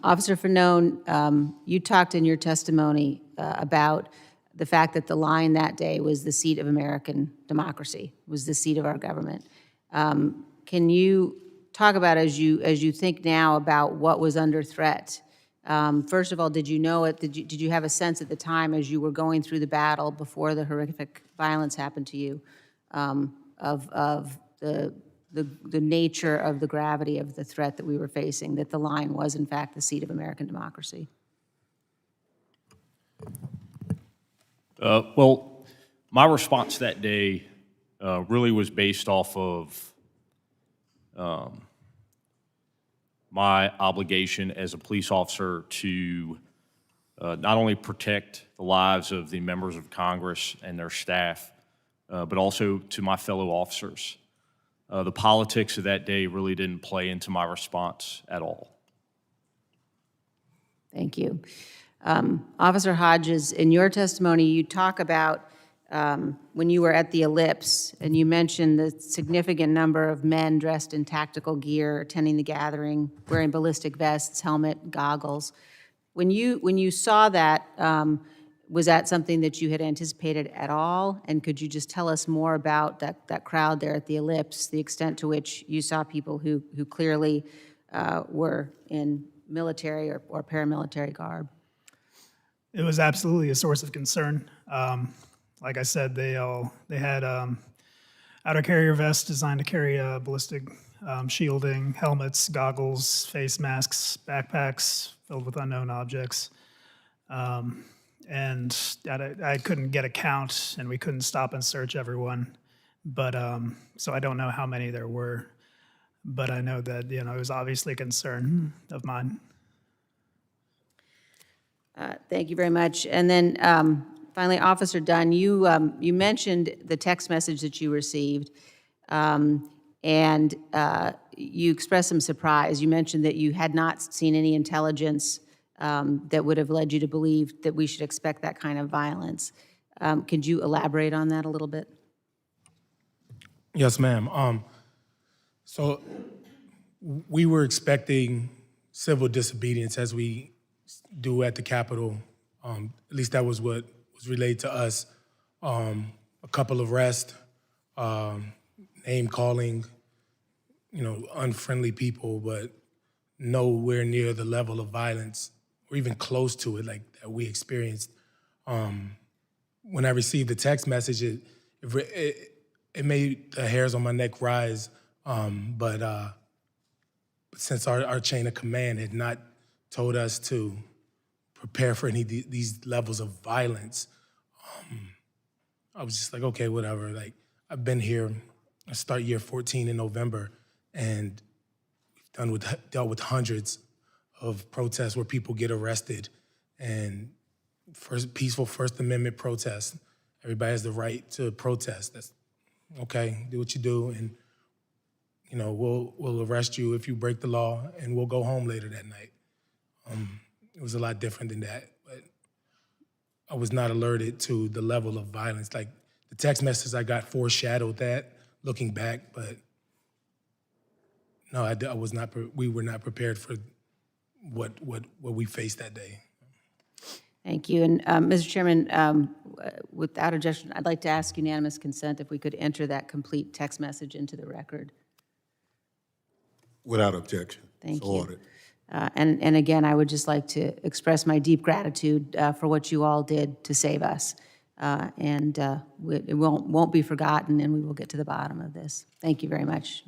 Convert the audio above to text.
Officer Fanone, you talked in your testimony about the fact that the line that day was the seat of American democracy, was the seat of our government. Can you talk about, as you think now about what was under threat? First of all, did you know it? Did you have a sense at the time as you were going through the battle before the horrific violence happened to you of the nature of the gravity of the threat that we were facing, that the line was in fact the seat of American democracy? Well, my response that day really was based off of my obligation as a police officer to not only protect the lives of the members of Congress and their staff, but also to my fellow officers. The politics of that day really didn't play into my response at all. Thank you. Officer Hodges, in your testimony, you talk about when you were at the Ellipse, and you mentioned the significant number of men dressed in tactical gear attending the gathering, wearing ballistic vests, helmet, goggles. When you saw that, was that something that you had anticipated at all? And could you just tell us more about that crowd there at the Ellipse, the extent to which you saw people who clearly were in military or paramilitary garb? It was absolutely a source of concern. Like I said, they had outer carrier vests designed to carry ballistic shielding, helmets, goggles, face masks, backpacks filled with unknown objects. And I couldn't get a count, and we couldn't stop and search everyone. But so I don't know how many there were, but I know that it was obviously a concern of mine. Thank you very much. And then finally, Officer Dunn, you mentioned the text message that you received, and you expressed some surprise. You mentioned that you had not seen any intelligence that would have led you to believe that we should expect that kind of violence. Could you elaborate on that a little bit? Yes, ma'am. So we were expecting civil disobedience as we do at the Capitol. At least that was what was relayed to us. A couple of arrests, name calling, unfriendly people, but nowhere near the level of violence or even close to it like that we experienced. When I received the text message, it made the hairs on my neck rise. But since our chain of command had not told us to prepare for any of these levels of violence, I was just like, okay, whatever. Like, I've been here, I start year 14 in November, and we've dealt with hundreds of protests where people get arrested, and peaceful First Amendment protests. Everybody has the right to protest. That's okay, do what you do, and we'll arrest you if you break the law, and we'll go home later that night. It was a lot different than that, but I was not alerted to the level of violence. Like, the text message I got foreshadowed that, looking back, but no, I was not. We were not prepared for what we faced that day. Thank you. And Mr. Chairman, without objection, I'd like to ask unanimous consent if we could enter that complete text message into the record. Without objection. Thank So you. ordered. And again, I would just like to express my deep gratitude for what you all did to save us. It won't be forgotten, and we will get to the bottom of this. Thank you very much.